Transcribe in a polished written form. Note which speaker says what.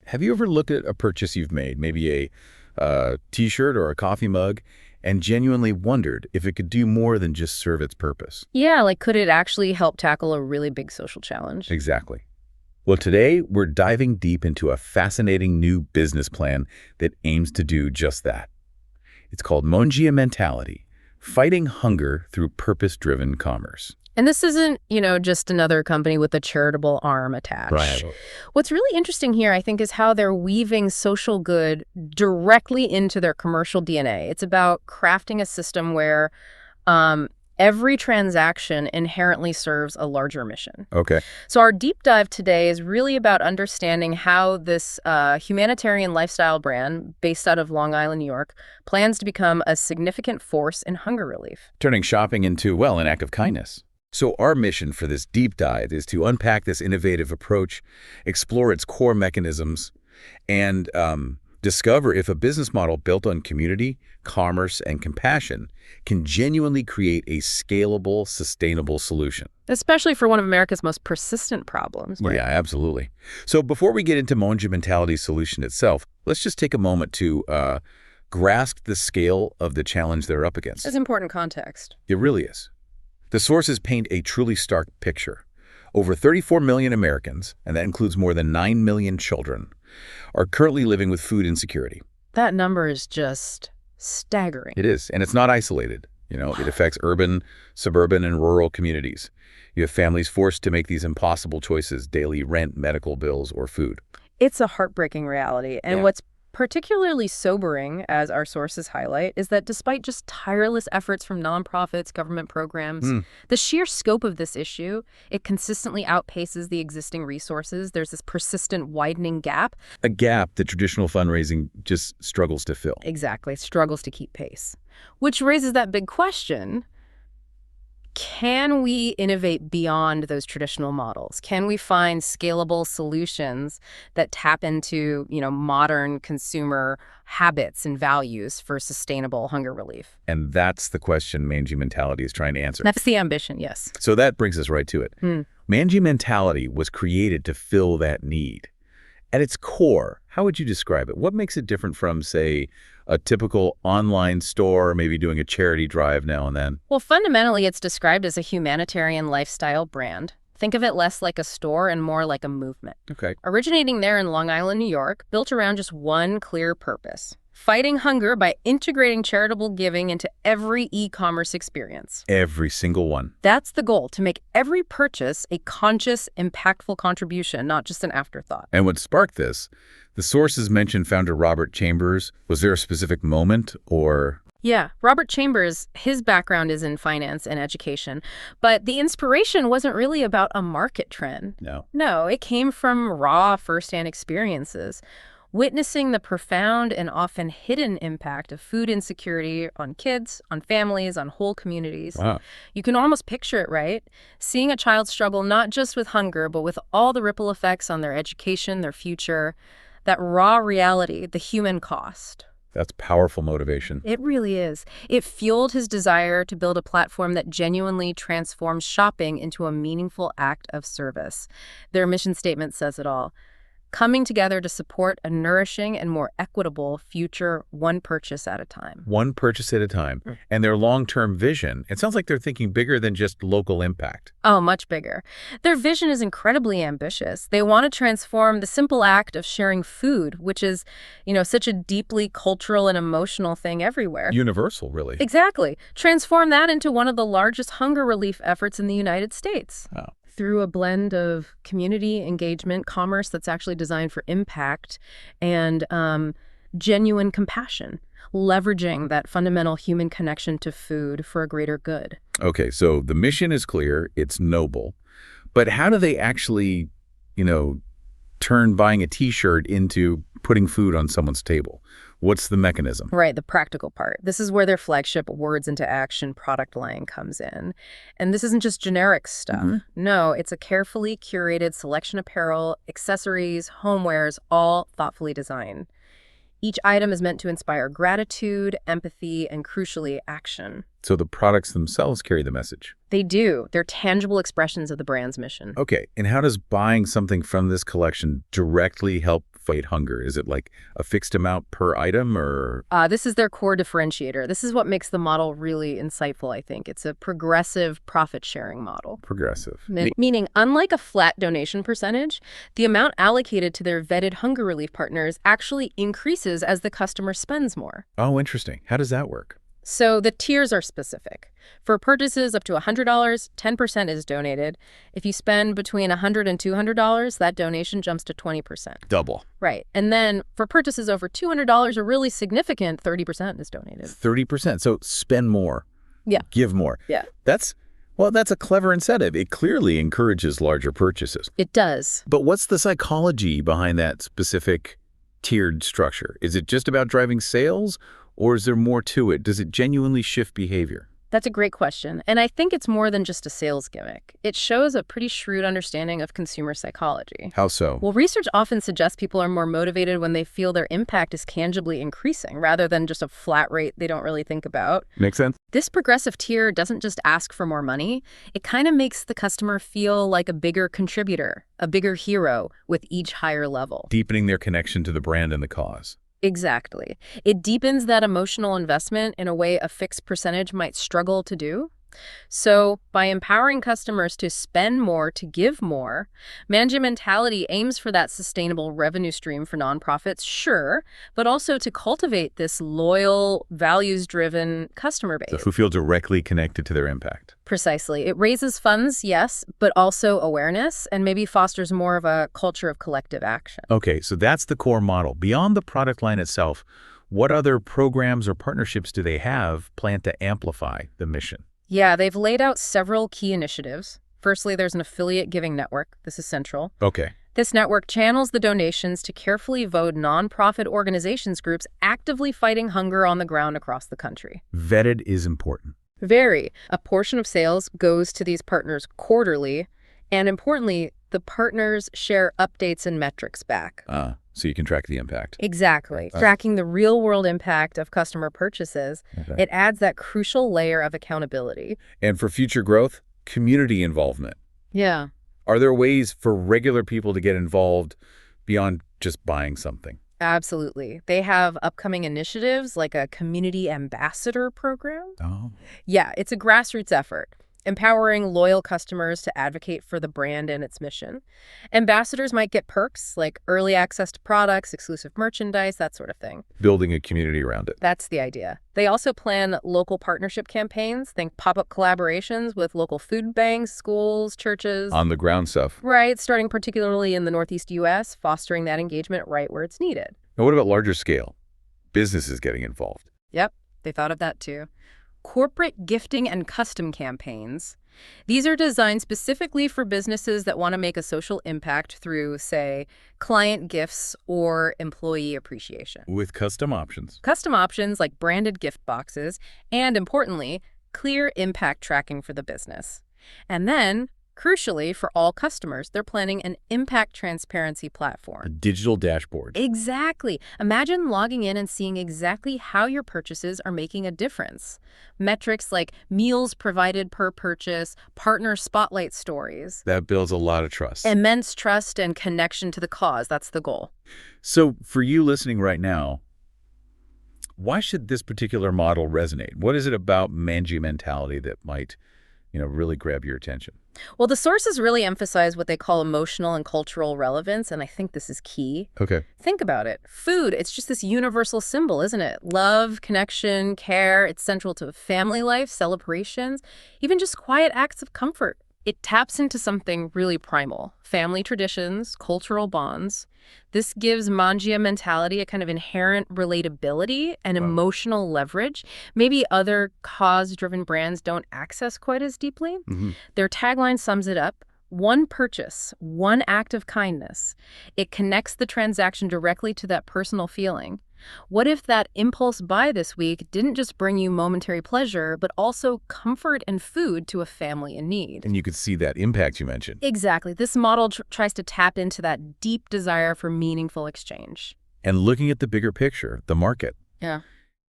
Speaker 1: Have you ever looked at a purchase you've made, maybe a t-shirt or a coffee mug, and genuinely wondered if it could do more than just serve its purpose?
Speaker 2: Yeah, like could it actually help tackle a really big social challenge?
Speaker 1: Exactly. Well, today we're diving deep into a fascinating new business plan that aims to do just that. It's called Mangia Mentality, fighting hunger through purpose-driven commerce.
Speaker 2: And this isn't, just another company with a charitable arm attached.
Speaker 1: Right.
Speaker 2: What's really interesting here, I think, is how they're weaving social good directly into their commercial DNA. It's about crafting a system where every transaction inherently serves a larger mission.
Speaker 1: Okay.
Speaker 2: So our deep dive today is really about understanding how this humanitarian lifestyle brand based out of Long Island, New York, plans to become a significant force in hunger relief.
Speaker 1: Turning shopping into, well, an act of kindness. So our mission for this deep dive is to unpack this innovative approach, explore its core mechanisms, and discover if a business model built on community, commerce, and compassion can genuinely create a scalable, sustainable solution.
Speaker 2: Especially for one of America's most persistent problems.
Speaker 1: Well, yeah, absolutely. So before we get into Mangia Mentality's solution itself, let's just take a moment to grasp the scale of the challenge they're up against.
Speaker 2: It's important context.
Speaker 1: It really is. The sources paint a truly stark picture. Over 34 million Americans, and that includes more than 9 million children, are currently living with food insecurity.
Speaker 2: That number is just staggering.
Speaker 1: It is, and it's not isolated. It affects urban, suburban, and rural communities. You have families forced to make these impossible choices: daily rent, medical bills, or food.
Speaker 2: It's a heartbreaking reality. And what's particularly sobering, as our sources highlight, is that despite just tireless efforts from nonprofits, government programs, the sheer scope of this issue, it consistently outpaces the existing resources. There's this persistent widening gap.
Speaker 1: A gap that traditional fundraising just struggles to fill.
Speaker 2: Exactly. Struggles to keep pace. Which raises that big question. Can we innovate beyond those traditional models? Can we find scalable solutions that tap into, modern consumer habits and values for sustainable hunger relief?
Speaker 1: And that's the question Mangia Mentality is trying to answer.
Speaker 2: That's the ambition, yes.
Speaker 1: So that brings us right to it. Mangia Mentality was created to fill that need. At its core, how would you describe it? What makes it different from, say, a typical online store, maybe doing a charity drive now and then?
Speaker 2: Well, fundamentally, it's described as a humanitarian lifestyle brand. Think of it less like a store and more like a movement.
Speaker 1: Okay.
Speaker 2: Originating there in Long Island, New York, built around just one clear purpose: fighting hunger by integrating charitable giving into every e-commerce experience.
Speaker 1: Every single one.
Speaker 2: That's the goal, to make every purchase a conscious, impactful contribution, not just an afterthought.
Speaker 1: And what sparked this, the sources mentioned founder Robert Chambers. Was there a specific moment or...
Speaker 2: Yeah, Robert Chambers, his background is in finance and education, but the inspiration wasn't really about a market trend. No, it came from raw firsthand experiences. Witnessing the profound and often hidden impact of food insecurity on kids, on families, on whole communities.
Speaker 1: Wow.
Speaker 2: You can almost picture it, right? Seeing a child struggle not just with hunger, but with all the ripple effects on their education, their future, that raw reality, the human cost.
Speaker 1: That's powerful motivation.
Speaker 2: It really is. It fueled his desire to build a platform that genuinely transforms shopping into a meaningful act of service. Their mission statement says it all: coming together to support a nourishing and more equitable future, one purchase at a time.
Speaker 1: One purchase at a time. And their long-term vision, it sounds like they're thinking bigger than just local impact.
Speaker 2: Oh, much bigger. Their vision is incredibly ambitious. They want to transform the simple act of sharing food, which is, such a deeply cultural and emotional thing everywhere.
Speaker 1: Universal, really.
Speaker 2: Exactly. Transform that into one of the largest hunger relief efforts in the United States.
Speaker 1: Oh.
Speaker 2: Through a blend of community engagement, commerce that's actually designed for impact, and genuine compassion, leveraging that fundamental human connection to food for a greater good.
Speaker 1: Okay, so the mission is clear, it's noble, but how do they actually, turn buying a t-shirt into putting food on someone's table? What's the mechanism?
Speaker 2: Right, the practical part. This is where their flagship words into action product line comes in. And this isn't just generic stuff. No, it's a carefully curated selection of apparel, accessories, homewares, all thoughtfully designed. Each item is meant to inspire gratitude, empathy, and crucially, action.
Speaker 1: So the products themselves carry the message.
Speaker 2: They do. They're tangible expressions of the brand's mission.
Speaker 1: Okay, and how does buying something from this collection directly help fight hunger? Is it like a fixed amount per item or?
Speaker 2: This is their core differentiator. This is what makes the model really insightful, I think. It's a progressive profit-sharing model.
Speaker 1: Progressive.
Speaker 2: Meaning, unlike a flat donation percentage, the amount allocated to their vetted hunger relief partners actually increases as the customer spends more.
Speaker 1: Oh, interesting. How does that work?
Speaker 2: So the tiers are specific. For purchases up to $100, 10% is donated. If you spend between $100 and $200, that donation jumps to 20%.
Speaker 1: Double.
Speaker 2: Right. And then for purchases over $200 or really significant, 30% is donated.
Speaker 1: 30%. So spend more.
Speaker 2: Yeah.
Speaker 1: Give more.
Speaker 2: Yeah.
Speaker 1: That's a clever incentive. It clearly encourages larger purchases.
Speaker 2: It does.
Speaker 1: But what's the psychology behind that specific tiered structure? Is it just about driving sales, or is there more to it? Does it genuinely shift behavior?
Speaker 2: That's a great question. And I think it's more than just a sales gimmick. It shows a pretty shrewd understanding of consumer psychology.
Speaker 1: How so?
Speaker 2: Well, research often suggests people are more motivated when they feel their impact is tangibly increasing, rather than just a flat rate they don't really think about.
Speaker 1: Makes sense.
Speaker 2: This progressive tier doesn't just ask for more money. It kind of makes the customer feel like a bigger contributor, a bigger hero with each higher level.
Speaker 1: Deepening their connection to the brand and the cause.
Speaker 2: Exactly. It deepens that emotional investment in a way a fixed percentage might struggle to do. So by empowering customers to spend more, to give more, Mangia Mentality aims for that sustainable revenue stream for nonprofits, sure, but also to cultivate this loyal, values-driven customer base.
Speaker 1: So who feel directly connected to their impact.
Speaker 2: Precisely. It raises funds, yes, but also awareness and maybe fosters more of a culture of collective action.
Speaker 1: Okay, so that's the core model. Beyond the product line itself, what other programs or partnerships do they have planned to amplify the mission?
Speaker 2: Yeah, they've laid out several key initiatives. Firstly, there's an affiliate giving network. This is central.
Speaker 1: Okay.
Speaker 2: This network channels the donations to carefully vote nonprofit organizations groups actively fighting hunger on the ground across the country.
Speaker 1: Vetted is important.
Speaker 2: Very. A portion of sales goes to these partners quarterly, and importantly, the partners share updates and metrics back.
Speaker 1: So you can track the impact.
Speaker 2: Exactly. Tracking the real-world impact of customer purchases, it adds that crucial layer of accountability.
Speaker 1: And for future growth, community involvement.
Speaker 2: Yeah.
Speaker 1: Are there ways for regular people to get involved beyond just buying something?
Speaker 2: Absolutely. They have upcoming initiatives like a community ambassador program.
Speaker 1: Oh.
Speaker 2: Yeah, it's a grassroots effort, empowering loyal customers to advocate for the brand and its mission. Ambassadors might get perks like early access to products, exclusive merchandise, that sort of thing.
Speaker 1: Building a community around it.
Speaker 2: That's the idea. They also plan local partnership campaigns, think pop-up collaborations with local food banks, schools, churches.
Speaker 1: On the ground stuff.
Speaker 2: Right, starting particularly in the Northeast U.S., fostering that engagement right where it's needed.
Speaker 1: Now, what about larger scale? Businesses getting involved.
Speaker 2: Yep, they thought of that too. Corporate gifting and custom campaigns. These are designed specifically for businesses that want to make a social impact through, say, client gifts or employee appreciation.
Speaker 1: With custom options.
Speaker 2: Custom options like branded gift boxes and, importantly, clear impact tracking for the business. And then, crucially, for all customers, they're planning an impact transparency platform.
Speaker 1: A digital dashboard.
Speaker 2: Exactly. Imagine logging in and seeing exactly how your purchases are making a difference. Metrics like meals provided per purchase, partner spotlight stories.
Speaker 1: That builds a lot of trust.
Speaker 2: Immense trust and connection to the cause. That's the goal.
Speaker 1: So for you listening right now, why should this particular model resonate? What is it about Mangia Mentality that might, really grab your attention?
Speaker 2: Well, the sources really emphasize what they call emotional and cultural relevance, and I think this is key.
Speaker 1: Okay.
Speaker 2: Think about it. Food, it's just this universal symbol, isn't it? Love, connection, care, it's central to family life, celebrations, even just quiet acts of comfort. It taps into something really primal, family traditions, cultural bonds. This gives Mangia Mentality a kind of inherent relatability and emotional leverage. Maybe other cause-driven brands don't access quite as deeply. Their tagline sums it up. One purchase, one act of kindness. It connects the transaction directly to that personal feeling. What if that impulse buy this week didn't just bring you momentary pleasure, but also comfort and food to a family in need?
Speaker 1: And you could see that impact you mentioned.
Speaker 2: Exactly. This model tries to tap into that deep desire for meaningful exchange.
Speaker 1: And looking at the bigger picture, the market.
Speaker 2: Yeah.